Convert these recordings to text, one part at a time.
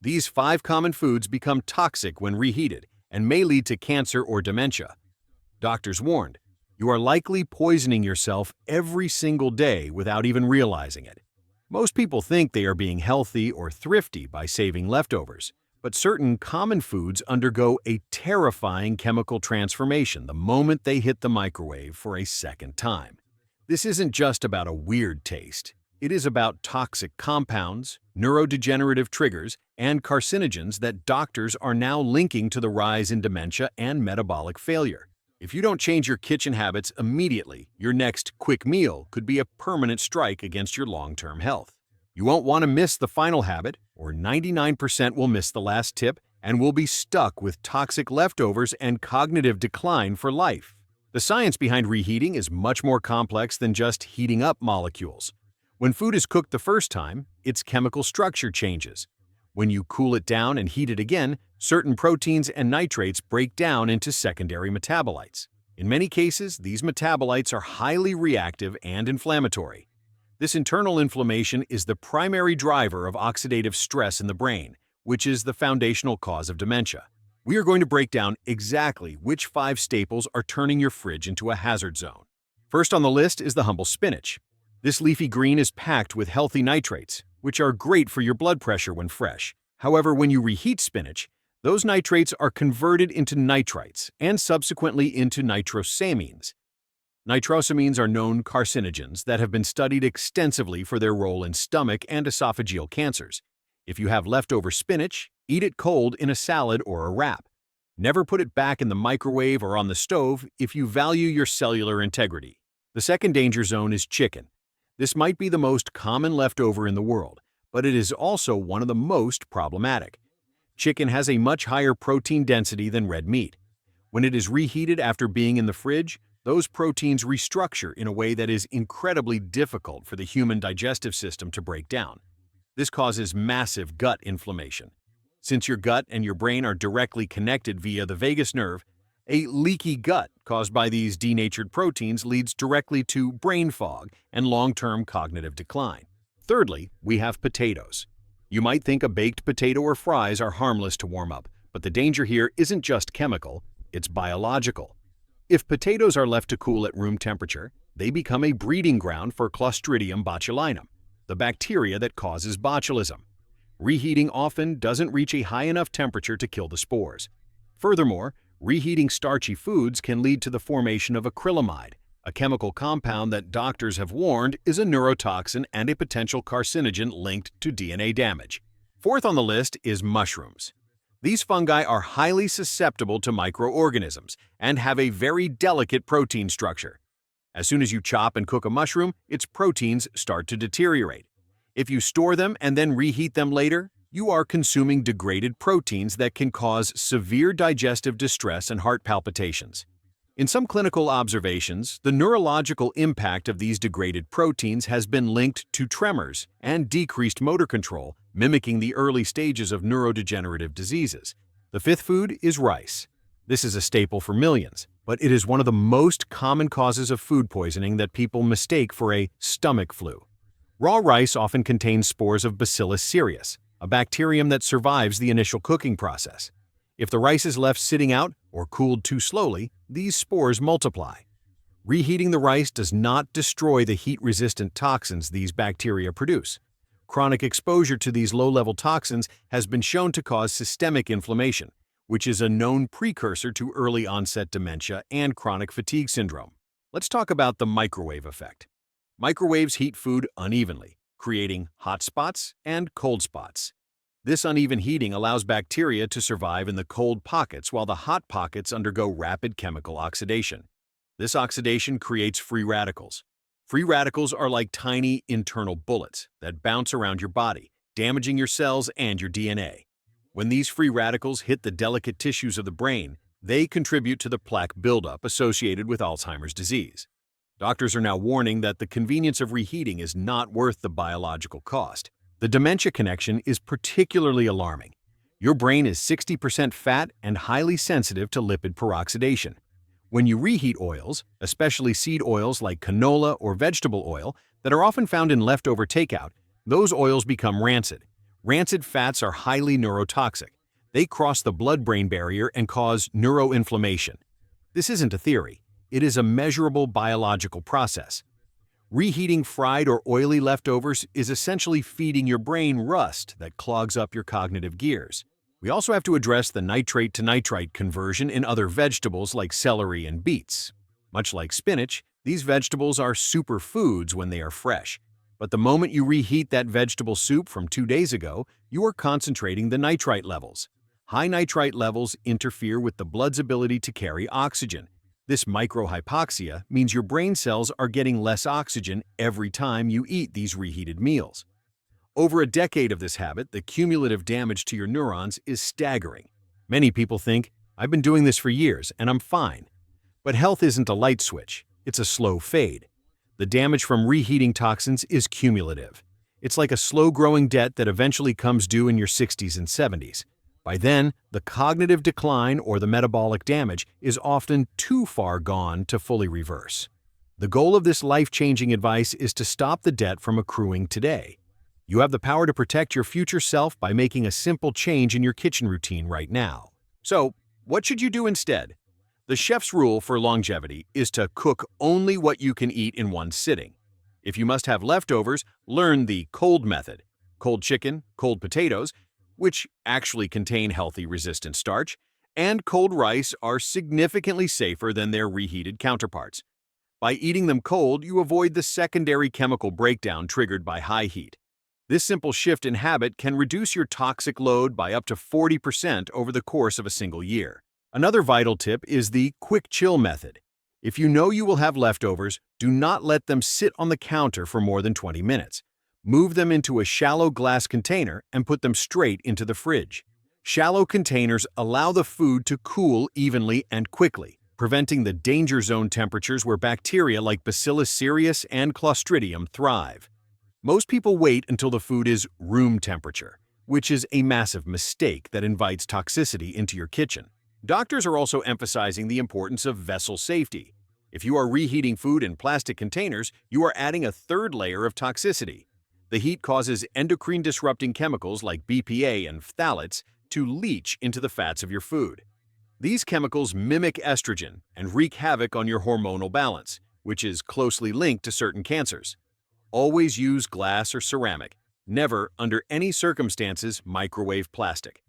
These 5 common foods become toxic when reheated and may lead to cancer or dementia. Doctors warned, you are likely poisoning yourself every single day without even realizing it. Most people think they are being healthy or thrifty by saving leftovers, but certain common foods undergo a terrifying chemical transformation the moment they hit the microwave for a second time. This isn't just about a weird taste. It is about toxic compounds, neurodegenerative triggers, and carcinogens that doctors are now linking to the rise in dementia and metabolic failure. If you don't change your kitchen habits immediately, your next quick meal could be a permanent strike against your long-term health. You won't want to miss the final habit, or 99% will miss the last tip and will be stuck with toxic leftovers and cognitive decline for life. The science behind reheating is much more complex than just heating up molecules. When food is cooked the first time, its chemical structure changes. When you cool it down and heat it again, certain proteins and nitrates break down into secondary metabolites. In many cases, these metabolites are highly reactive and inflammatory. This internal inflammation is the primary driver of oxidative stress in the brain, which is the foundational cause of dementia. We are going to break down exactly which 5 staples are turning your fridge into a hazard zone. First on the list is the humble spinach. This leafy green is packed with healthy nitrates, which are great for your blood pressure when fresh. However, when you reheat spinach, those nitrates are converted into nitrites and subsequently into nitrosamines. Nitrosamines are known carcinogens that have been studied extensively for their role in stomach and esophageal cancers. If you have leftover spinach, eat it cold in a salad or a wrap. Never put it back in the microwave or on the stove if you value your cellular integrity. The second danger zone is chicken. This might be the most common leftover in the world, but it is also one of the most problematic. Chicken has a much higher protein density than red meat. When it is reheated after being in the fridge, those proteins restructure in a way that is incredibly difficult for the human digestive system to break down. This causes massive gut inflammation. Since your gut and your brain are directly connected via the vagus nerve, a leaky gut caused by these denatured proteins leads directly to brain fog and long-term cognitive decline. Thirdly, we have potatoes. You might think a baked potato or fries are harmless to warm up, but the danger here isn't just chemical, it's biological. If potatoes are left to cool at room temperature, they become a breeding ground for Clostridium botulinum, the bacteria that causes botulism. Reheating often doesn't reach a high enough temperature to kill the spores. Furthermore, reheating starchy foods can lead to the formation of acrylamide, a chemical compound that doctors have warned is a neurotoxin and a potential carcinogen linked to DNA damage. Fourth on the list is mushrooms. These fungi are highly susceptible to microorganisms and have a very delicate protein structure. As soon as you chop and cook a mushroom, its proteins start to deteriorate. If you store them and then reheat them later, you are consuming degraded proteins that can cause severe digestive distress and heart palpitations. In some clinical observations, the neurological impact of these degraded proteins has been linked to tremors and decreased motor control, mimicking the early stages of neurodegenerative diseases. The fifth food is rice. This is a staple for millions, but it is one of the most common causes of food poisoning that people mistake for a stomach flu. Raw rice often contains spores of Bacillus cereus, a bacterium that survives the initial cooking process. If the rice is left sitting out or cooled too slowly, these spores multiply. Reheating the rice does not destroy the heat-resistant toxins these bacteria produce. Chronic exposure to these low-level toxins has been shown to cause systemic inflammation, which is a known precursor to early-onset dementia and chronic fatigue syndrome. Let's talk about the microwave effect. Microwaves heat food unevenly, creating hot spots and cold spots. This uneven heating allows bacteria to survive in the cold pockets while the hot pockets undergo rapid chemical oxidation. This oxidation creates free radicals. Free radicals are like tiny internal bullets that bounce around your body, damaging your cells and your DNA. When these free radicals hit the delicate tissues of the brain, they contribute to the plaque buildup associated with Alzheimer's disease. Doctors are now warning that the convenience of reheating is not worth the biological cost. The dementia connection is particularly alarming. Your brain is 60% fat and highly sensitive to lipid peroxidation. When you reheat oils, especially seed oils like canola or vegetable oil that are often found in leftover takeout, those oils become rancid. Rancid fats are highly neurotoxic. They cross the blood-brain barrier and cause neuroinflammation. This isn't a theory. It is a measurable biological process. Reheating fried or oily leftovers is essentially feeding your brain rust that clogs up your cognitive gears. We also have to address the nitrate to nitrite conversion in other vegetables like celery and beets. Much like spinach, these vegetables are superfoods when they are fresh. But the moment you reheat that vegetable soup from 2 days ago, you are concentrating the nitrite levels. High nitrite levels interfere with the blood's ability to carry oxygen. This microhypoxia means your brain cells are getting less oxygen every time you eat these reheated meals. Over a decade of this habit, the cumulative damage to your neurons is staggering. Many people think, I've been doing this for years and I'm fine. But health isn't a light switch, it's a slow fade. The damage from reheating toxins is cumulative. It's like a slow-growing debt that eventually comes due in your 60s and 70s. By then, the cognitive decline or the metabolic damage is often too far gone to fully reverse. The goal of this life-changing advice is to stop the debt from accruing today. You have the power to protect your future self by making a simple change in your kitchen routine right now. So, what should you do instead? The chef's rule for longevity is to cook only what you can eat in one sitting. If you must have leftovers, learn the cold method. Cold chicken, cold potatoes, which actually contain healthy resistant starch, and cold rice are significantly safer than their reheated counterparts. By eating them cold, you avoid the secondary chemical breakdown triggered by high heat. This simple shift in habit can reduce your toxic load by up to 40% over the course of a single year. Another vital tip is the quick chill method. If you know you will have leftovers, do not let them sit on the counter for more than 20 minutes. Move them into a shallow glass container and put them straight into the fridge. Shallow containers allow the food to cool evenly and quickly, preventing the danger zone temperatures where bacteria like Bacillus cereus and Clostridium thrive. Most people wait until the food is room temperature, which is a massive mistake that invites toxicity into your kitchen. Doctors are also emphasizing the importance of vessel safety. If you are reheating food in plastic containers, you are adding a third layer of toxicity. The heat causes endocrine-disrupting chemicals like BPA and phthalates to leach into the fats of your food. These chemicals mimic estrogen and wreak havoc on your hormonal balance, which is closely linked to certain cancers. Always use glass or ceramic. Never, under any circumstances, microwave plastic.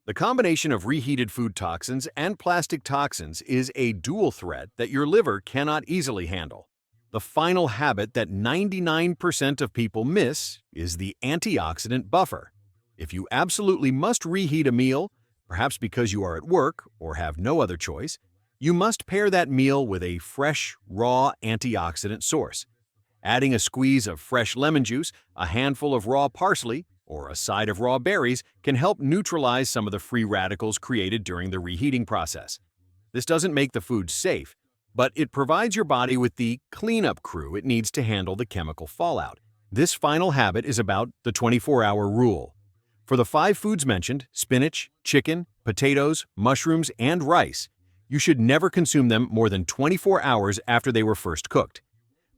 The combination of reheated food toxins and plastic toxins is a dual threat that your liver cannot easily handle. The final habit that 99% of people miss is the antioxidant buffer. If you absolutely must reheat a meal, perhaps because you are at work or have no other choice, you must pair that meal with a fresh, raw antioxidant source. Adding a squeeze of fresh lemon juice, a handful of raw parsley, or a side of raw berries can help neutralize some of the free radicals created during the reheating process. This doesn't make the food safe, but it provides your body with the cleanup crew it needs to handle the chemical fallout. This final habit is about the 24-hour rule. For the 5 foods mentioned, spinach, chicken, potatoes, mushrooms, and rice, you should never consume them more than 24 hours after they were first cooked.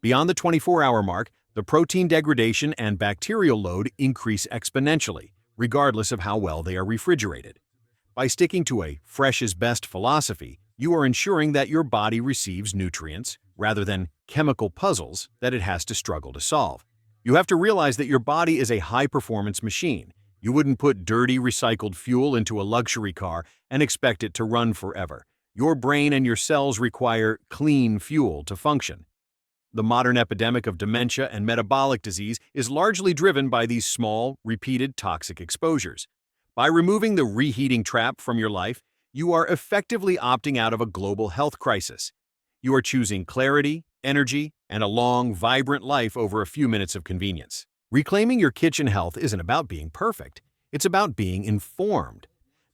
Beyond the 24-hour mark, the protein degradation and bacterial load increase exponentially, regardless of how well they are refrigerated. By sticking to a fresh is best philosophy, you are ensuring that your body receives nutrients rather than chemical puzzles that it has to struggle to solve. You have to realize that your body is a high-performance machine. You wouldn't put dirty recycled fuel into a luxury car and expect it to run forever. Your brain and your cells require clean fuel to function. The modern epidemic of dementia and metabolic disease is largely driven by these small, repeated toxic exposures. By removing the reheating trap from your life, you are effectively opting out of a global health crisis. You are choosing clarity, energy, and a long, vibrant life over a few minutes of convenience. Reclaiming your kitchen health isn't about being perfect. It's about being informed.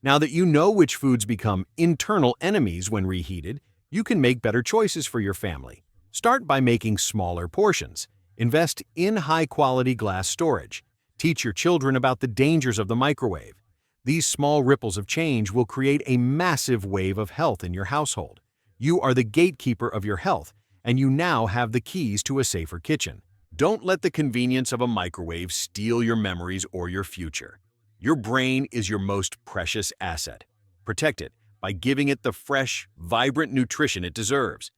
Now that you know which foods become internal enemies when reheated, you can make better choices for your family. Start by making smaller portions. Invest in high-quality glass storage. Teach your children about the dangers of the microwave. These small ripples of change will create a massive wave of health in your household. You are the gatekeeper of your health, and you now have the keys to a safer kitchen. Don't let the convenience of a microwave steal your memories or your future. Your brain is your most precious asset. Protect it by giving it the fresh, vibrant nutrition it deserves.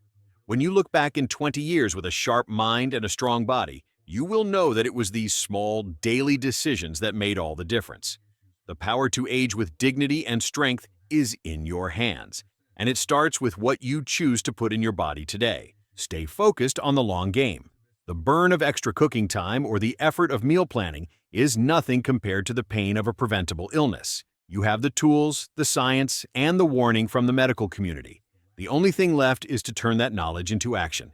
When you look back in 20 years with a sharp mind and a strong body, you will know that it was these small, daily decisions that made all the difference. The power to age with dignity and strength is in your hands, and it starts with what you choose to put in your body today. Stay focused on the long game. The burn of extra cooking time or the effort of meal planning is nothing compared to the pain of a preventable illness. You have the tools, the science, and the warning from the medical community. The only thing left is to turn that knowledge into action.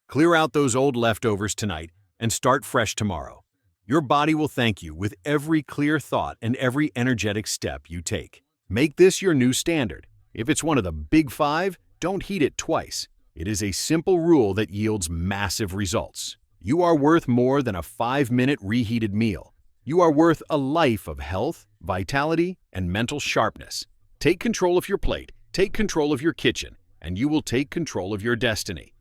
Clear out those old leftovers tonight and start fresh tomorrow. Your body will thank you with every clear thought and every energetic step you take. Make this your new standard. If it's one of the big five, don't heat it twice. It is a simple rule that yields massive results. You are worth more than a 5-minute reheated meal. You are worth a life of health, vitality, and mental sharpness. Take control of your plate, take control of your kitchen, and you will take control of your destiny.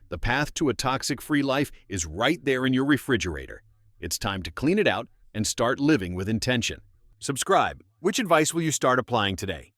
The path to a toxic-free life is right there in your refrigerator. It's time to clean it out and start living with intention. Subscribe. Which advice will you start applying today?